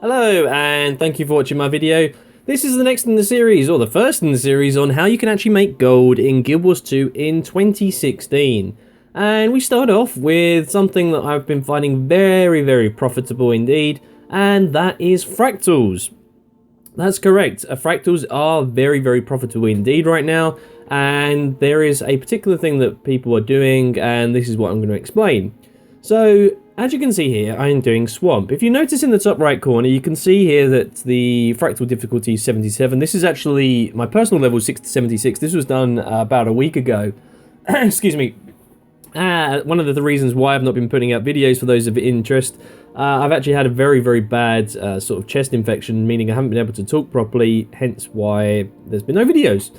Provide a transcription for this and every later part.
Hello, and thank you for watching my video. This is the next in the series, or the first in the series, on how you can actually make gold in Guild Wars 2 in 2016. And we start off with something that I've been finding very profitable indeed, and that is fractals. That's correct, fractals are very profitable indeed right now, and there is a particular thing that people are doing, and this is what I'm going to explain. So, as you can see here, I am doing Swamp. If you notice in the top right corner, you can see here that the fractal difficulty is 77. This is actually my personal level 76. This was done about a week ago. Excuse me. One of the reasons why I've not been putting out videos for those of interest, I've actually had a very bad sort of chest infection, meaning I haven't been able to talk properly, hence why there's been no videos.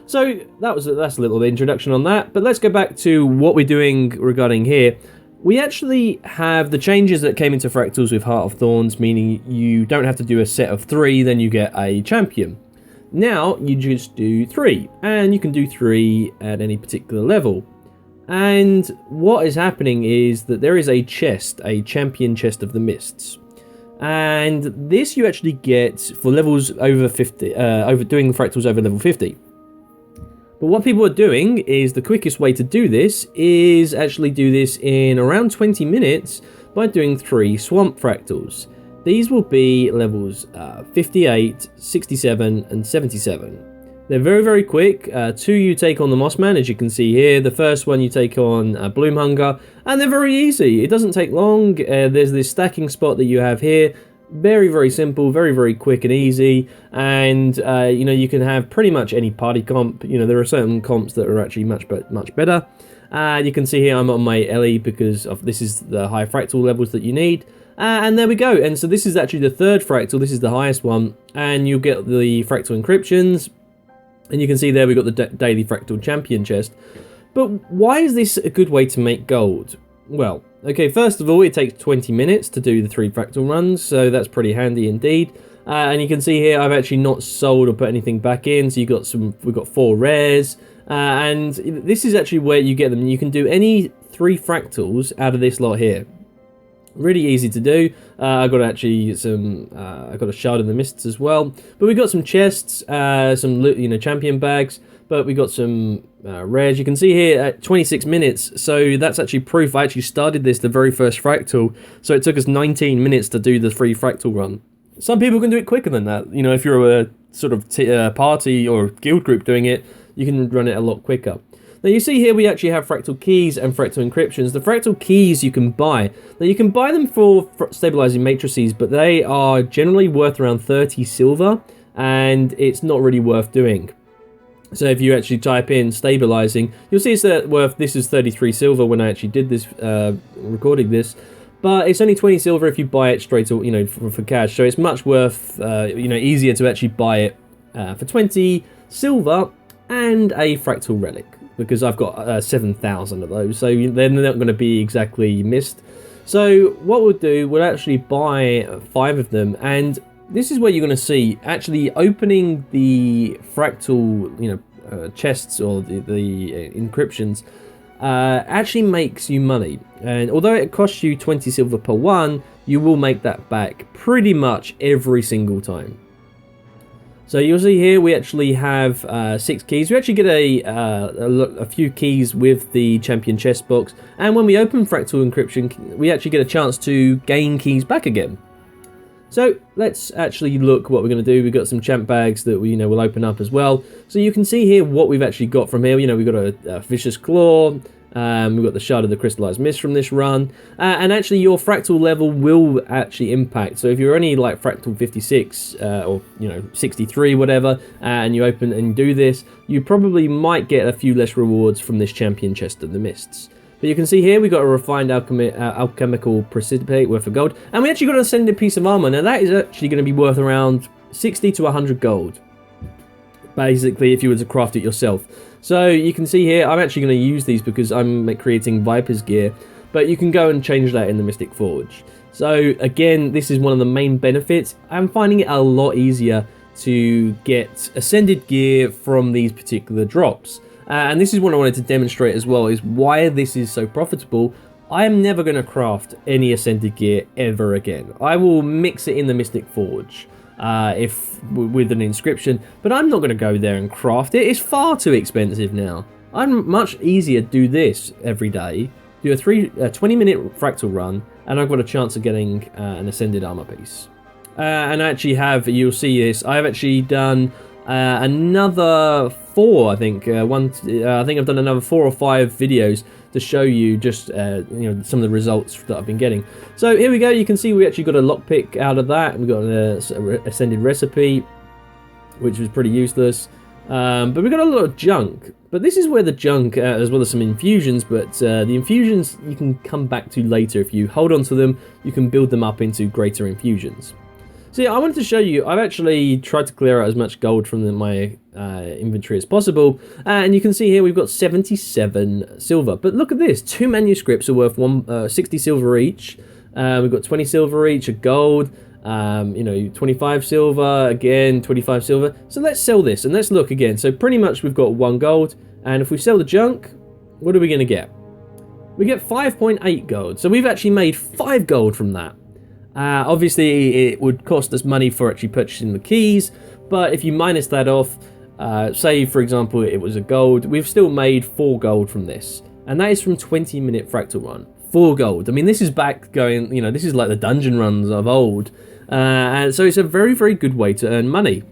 So that's a little introduction on that, but let's go back to what we're doing regarding here. We actually have the changes that came into fractals with Heart of Thorns, meaning you don't have to do a set of 3, then you get a champion. Now you just do 3, and you can do 3 at any particular level. And what is happening is that there is a chest, a champion chest of the mists. And this you actually get for levels over 50, over doing the fractals over level 50. But what people are doing is the quickest way to do this is actually do this in around 20 minutes by doing 3 swamp fractals. These will be levels 58, 67 and 77. They're very quick. 2 you take on the Mossman, as you can see here. The first one you take on Bloomhunger, and they're very easy. It doesn't take long. There's this stacking spot that you have here. Very simple, very quick and easy, and you know, you can have pretty much any party comp. You know, there are certain comps that are actually much better. You can see here I'm on my Ellie because of this is the high fractal levels that you need, and there we go. And so this is actually the 3rd fractal. This is the highest one, and you'll get the fractal encryptions, and you can see there we've got the daily fractal champion chest. But why is this a good way to make gold? Well, okay, first of all, it takes 20 minutes to do the 3 fractal runs, so that's pretty handy indeed. And you can see here I've actually not sold or put anything back in, so we've got 4 rares, and this is actually where you get them. You can do any 3 fractals out of this lot here. Really easy to do. I got actually some. I got a shard in the mists as well. But we got some chests, some champion bags. But we got some rares. You can see here at 26 minutes. So that's actually proof. I actually started this the very first fractal. So it took us 19 minutes to do the 3 fractal run. Some people can do it quicker than that. You know, if you're a sort of party or guild group doing it, you can run it a lot quicker. Now you see here we actually have fractal keys and fractal encryptions. The fractal keys you can buy. Now you can buy them for stabilizing matrices, but they are generally worth around 30 silver, and it's not really worth doing. So if you actually type in stabilizing, you'll see it's worth, this is 33 silver when I actually did this, recording this, but it's only 20 silver if you buy it straight, you know, for cash. So it's much worth, you know, easier to actually buy it for 20 silver and a fractal relic, because I've got 7,000 of those, so they're not going to be exactly missed. So what we'll do, we'll actually buy 5 of them, and this is where you're going to see actually opening the fractal, you know, chests or the encryptions actually makes you money. And although it costs you 20 silver per one, you will make that back pretty much every single time. So you'll see here we actually have 6 keys. We actually get a few keys with the champion chest box, and when we open fractal encryption, we actually get a chance to gain keys back again. So let's actually look what we're going to do. We've got some champ bags that we, you know, will open up as well. So you can see here what we've actually got from here. You know, we've got a vicious claw. We've got the shard of the crystallized mist from this run, and actually your fractal level will actually impact. So if you're only like fractal 56 or you know 63 whatever, and you open and do this, you probably might get a few less rewards from this champion chest of the mists. But you can see here we got a refined alchemical precipitate worth of gold, and we actually got an ascended piece of armor. Now that is actually going to be worth around 60 to 100 gold, basically, if you were to craft it yourself. So you can see here I'm actually going to use these because I'm creating Viper's gear, but you can go and change that in the Mystic Forge. So again, this is one of the main benefits. I'm finding it a lot easier to get ascended gear from these particular drops. And this is what I wanted to demonstrate as well, is why this is so profitable. I am never going to craft any Ascended gear ever again. I will mix it in the Mystic Forge with an inscription, but I'm not going to go there and craft it. It's far too expensive now. I'd much easier do this every day, do a 20-minute fractal run, and I've got a chance of getting an Ascended armor piece. And I actually have, you'll see this, I've actually done another 4, I think. I think I've done another 4 or 5 videos to show you just you know, some of the results that I've been getting. So here we go. You can see we actually got a lockpick out of that. We got an Ascended recipe, which was pretty useless. But we got a lot of junk. But this is where the junk, as well as some infusions, but the infusions you can come back to later. If you hold on to them, you can build them up into greater infusions. So yeah, I wanted to show you, I've actually tried to clear out as much gold from my inventory as possible, and you can see here we've got 77 silver. But look at this, 2 manuscripts are worth 60 silver each. We've got 20 silver each, a gold, you know, 25 silver, again, 25 silver. So let's sell this, and let's look again. So pretty much we've got 1 gold, and if we sell the junk, what are we going to get? We get 5.8 gold. So we've actually made 5 gold from that. Obviously, it would cost us money for actually purchasing the keys, but if you minus that off, say, for example, it was a gold, we've still made 4 gold from this, and that is from 20-minute fractal run. 4 gold. I mean, this is back going, you know, this is like the dungeon runs of old, and so it's a very, very good way to earn money.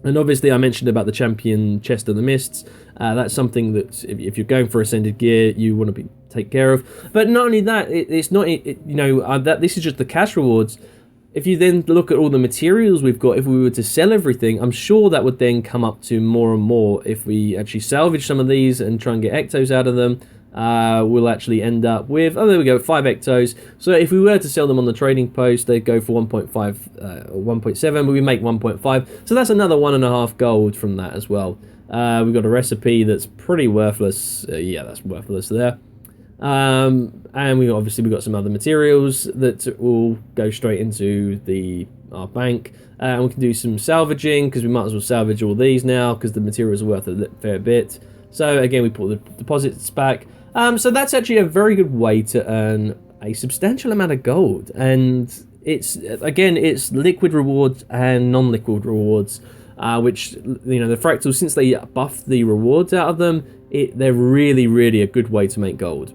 And obviously, I mentioned about the champion chest of the mists. That's something that if you're going for Ascended gear, you want to take care of. But not only that, it's not, you know, that this is just the cash rewards. If you then look at all the materials we've got, if we were to sell everything, I'm sure that would then come up to more and more. If we actually salvage some of these and try and get ectos out of them, we'll actually end up with, oh, there we go, 5 ectos. So if we were to sell them on the trading post, they'd go for 1.5 or 1.7, but we make 1.5. So that's another 1.5 gold from that as well. We've got a recipe that's pretty worthless. Yeah, that's worthless there. And we've got some other materials that will go straight into our bank. And we can do some salvaging, because we might as well salvage all these now, because the materials are worth a fair bit. So again, we put the deposits back. So that's actually a very good way to earn a substantial amount of gold. And it's liquid rewards and non-liquid rewards, which, you know, the fractals, since they buff the rewards out of them, they're really, really a good way to make gold.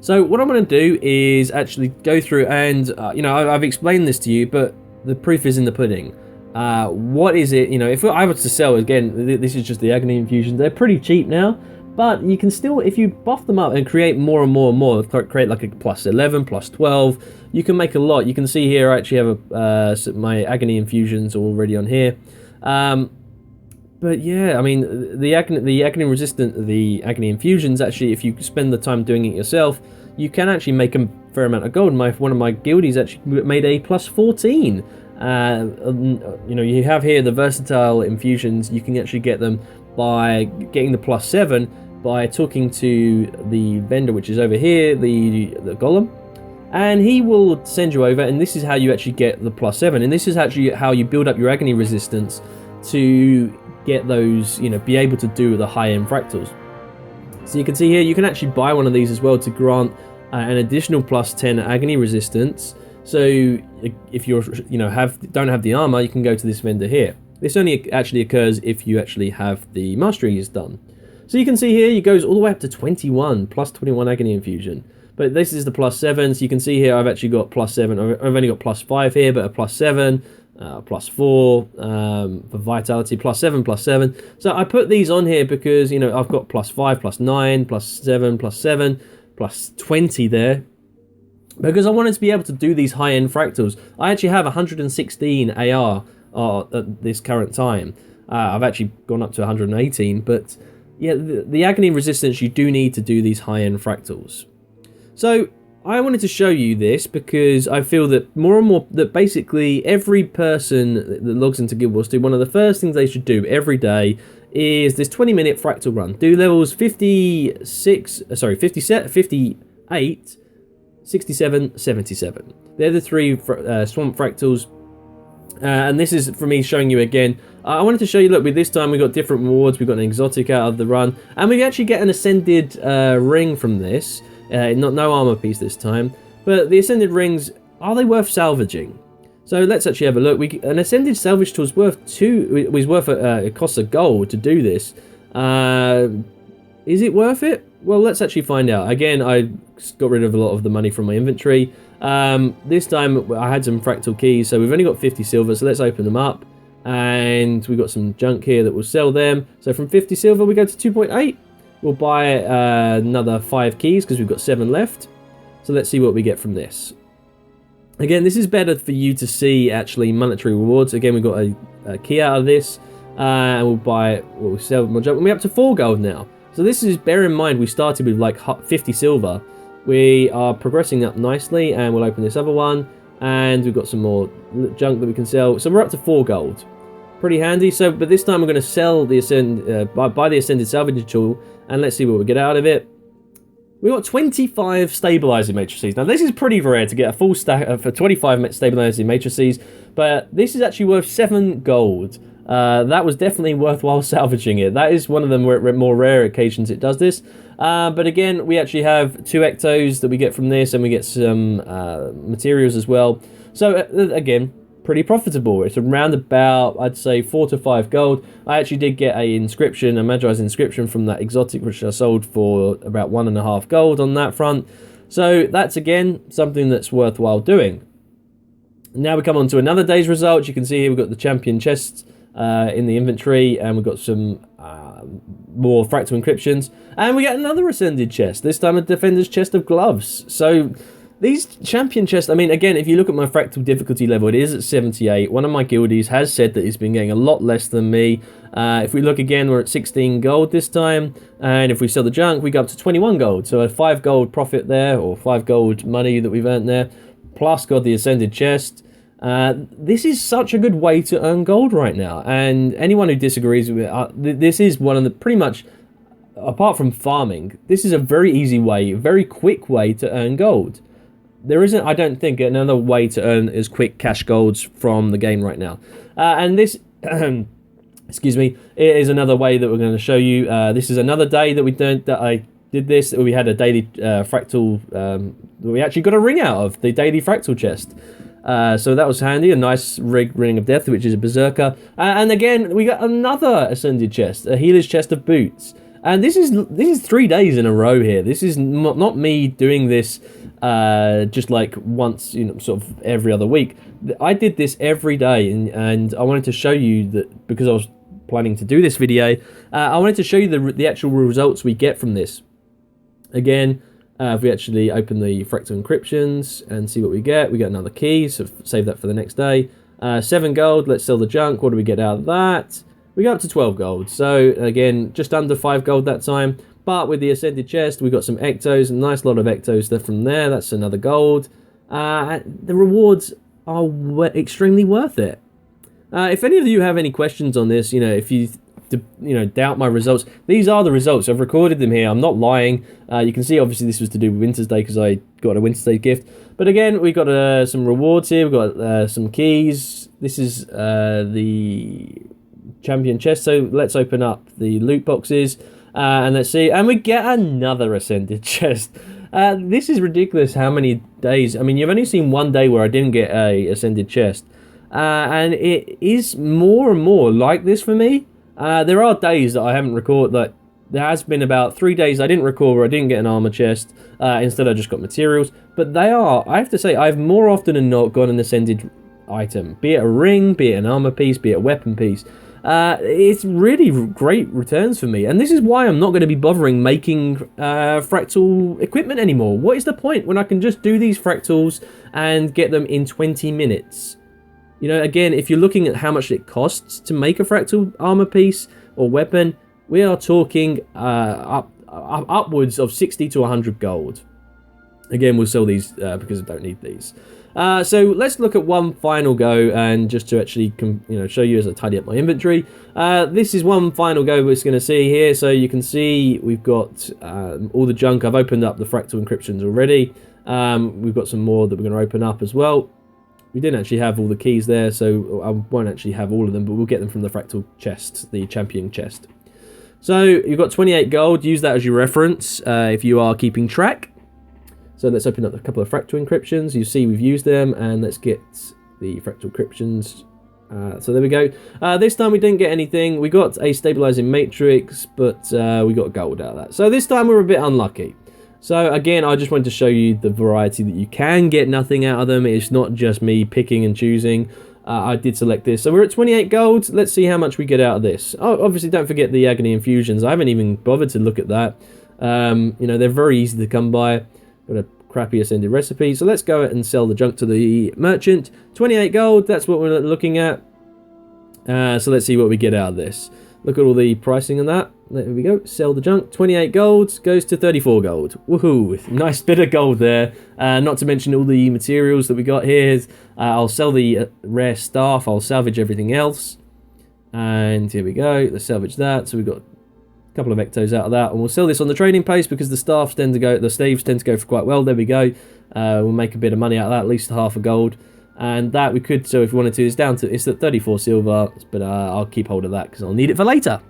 So what I'm going to do is actually go through and, you know, I've explained this to you, but the proof is in the pudding. What is it, you know, if I was to sell, again, this is just the Agony infusions, they're pretty cheap now, but you can still, if you buff them up and create more and more and more, create like a plus 11, plus 12, you can make a lot. You can see here I actually have my Agony infusions already on here. But yeah, I mean, the Agony infusions, actually, if you spend the time doing it yourself, you can actually make a fair amount of gold. One of my guildies actually made a plus 14. You know, you have here the versatile infusions. You can actually get them by getting the plus 7 by talking to the vendor, which is over here, the golem, and he will send you over, and this is how you actually get the plus 7, and this is actually how you build up your Agony resistance to get those, you know, be able to do the high-end fractals. So you can see here, you can actually buy one of these as well to grant an additional plus 10 Agony resistance. So if you're, you know, don't have the armor, you can go to this vendor here. This only actually occurs if you actually have the masteries done. So you can see here, it goes all the way up to 21, plus 21 Agony infusion. But this is the plus 7, so you can see here I've actually got plus 7. I've only got plus 5 here, but a plus 7, plus 4 for vitality, plus 7, plus 7. So I put these on here because, you know, I've got plus 5, plus 9, plus 7, plus 20 there. Because I wanted to be able to do these high-end fractals. I actually have 116 AR at this current time. I've actually gone up to 118, but yeah, the Agony resistance you do need to do these high-end fractals. So I wanted to show you this because I feel that more and more, that basically every person that logs into Guild Wars 2, one of the first things they should do every day is this 20-minute fractal run. Do levels 58, 67, 77. They're the 3 swamp fractals. And this is for me showing you again. I wanted to show you, look, with this time we got different rewards. We got an exotic out of the run, and we actually get an ascended ring from this. No armor piece this time. But the Ascended Rings, are they worth salvaging? So let's actually have a look. An Ascended Salvage Tool is worth it costs a gold to do this. Is it worth it? Well, let's actually find out. Again, I got rid of a lot of the money from my inventory. This time I had some fractal keys, so we've only got 50 silver, so let's open them up. And we've got some junk here that will sell them. So from 50 silver we go to 2.8. We'll buy another 5 keys because we've got 7 left. So let's see what we get from this. Again, this is better for you to see actually monetary rewards. Again, we've got a key out of this. And we'll sell more junk. We're up to 4 gold now. So this is, bear in mind, we started with like 50 silver. We are progressing up nicely, and we'll open this other one. And we've got some more junk that we can sell. So we're up to 4 gold. Pretty handy. So, but this time we're going to sell the buy the Ascended Salvage Tool, and let's see what we get out of it. We got 25 stabilizing matrices. Now this is pretty rare to get a full stack for 25 stabilizing matrices, but this is actually worth 7 gold. That was definitely worthwhile salvaging it. That is one of the more rare occasions it does this. But again, we actually have 2 ectos that we get from this, and we get some materials as well. So again, pretty profitable. It's around about, I'd say, 4 to 5 gold. I actually did get a Magi's inscription from that exotic, which I sold for about 1.5 gold on that front. So that's again something that's worthwhile doing. Now we come on to another day's result. You can see here we've got the champion chests in the inventory, and we've got some more fractal encryptions, and we get another ascended chest, this time a defender's chest of gloves. So these champion chests, I mean, again, if you look at my fractal difficulty level, it is at 78. One of my guildies has said that he's been getting a lot less than me. If we look again, we're at 16 gold this time, and if we sell the junk, we go up to 21 gold. So a 5 gold profit there, or 5 gold money that we've earned there, plus got the ascended chest. This is such a good way to earn gold right now, and anyone who disagrees with it, this is one of the, pretty much, apart from farming, this is a very easy way, very quick way to earn gold. There isn't, I don't think, another way to earn as quick cash golds from the game right now. And this, excuse me, it is another way that we're going to show you. This is another day that I did this. We had a daily fractal, we actually got a ring out of the daily fractal chest. So that was handy, a nice ring of death, which is a berserker. And again, we got another ascended chest, a healer's chest of boots. And this is 3 days in a row here. This is not me doing this just like once, sort of every other week. I did this every day, and I wanted to show you that, because I was planning to do this video, I wanted to show you the actual results we get from this. Again, if we actually open the fractal encryptions and see what we get another key, so save that for the next day. 7 gold, let's sell the junk. What do we get out of that? We go up to 12 gold. So again, just under 5 gold that time. But with the ascended chest, we got some ectos, a nice lot of ectos there from there. That's another gold. The rewards are extremely worth it. If any of you have any questions on this, if you doubt my results, these are the results. I've recorded them here. I'm not lying. You can see obviously this was to do with Winter's Day because I got a Winter's Day gift. But again, we got some rewards here. We've got some keys. This is the champion chest. So let's open up the loot boxes and let's see. And we get another ascended chest. This is ridiculous how many days. I mean, you've only seen one day where I didn't get a ascended chest. And it is more and more like this for me. There are days that I haven't recorded, like there has been about 3 days I didn't record where I didn't get an armor chest, instead I just got materials, but I have to say, I've more often than not got an ascended item, be it a ring, be it an armor piece, be it a weapon piece. It's really great returns for me, and this is why I'm not going to be bothering making fractal equipment anymore. What is the point when I can just do these fractals and get them in 20 minutes? Again, if you're looking at how much it costs to make a fractal armor piece or weapon, we are talking upwards of 60 to 100 gold. Again, we'll sell these because I don't need these. So let's look at one final go, and just to actually show you as I tidy up my inventory. This is one final go we're going to see here. So you can see we've got all the junk. I've opened up the fractal encryptions already. We've got some more that we're going to open up as well. We didn't actually have all the keys there, so I won't actually have all of them, but we'll get them from the fractal chest, the champion chest. So you've got 28 gold. Use that as your reference if you are keeping track. So let's open up a couple of fractal encryptions. You see we've used them, and let's get the fractal encryptions. So there we go. This time we didn't get anything. We got a stabilizing matrix, but we got gold out of that. So this time we're a bit unlucky. So again, I just wanted to show you the variety that you can get nothing out of them. It's not just me picking and choosing. I did select this. So we're at 28 gold. Let's see how much we get out of this. Oh, obviously don't forget the Agony infusions. I haven't even bothered to look at that. You know, they're very easy to come by. Got a crappy ascended recipe. So let's go and sell the junk to the merchant. 28 gold, that's what we're looking at. So let's see what we get out of this. Look at all the pricing on that. There we go. Sell the junk. 28 gold goes to 34 gold. Woohoo! Nice bit of gold there. Not to mention all the materials that we got here. I'll sell the rare staff. I'll salvage everything else. And here we go. Let's salvage that. So we've got a couple of ectos out of that, and we'll sell this on the trading post because the staves tend to go for quite well. There we go. We'll make a bit of money out of that, at least half a gold. And that we could, so if we wanted to, it's at 34 silver, but I'll keep hold of that because I'll need it for later.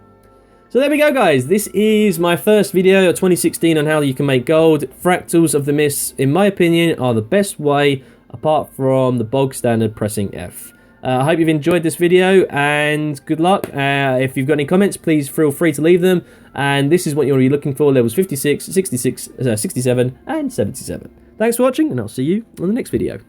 So there we go, guys. This is my first video of 2016 on how you can make gold. Fractals of the Mists, in my opinion, are the best way, apart from the bog standard pressing F. I hope you've enjoyed this video, and good luck. If you've got any comments, please feel free to leave them. And this is what you're looking for, levels 56, 66, 67, and 77. Thanks for watching, and I'll see you on the next video.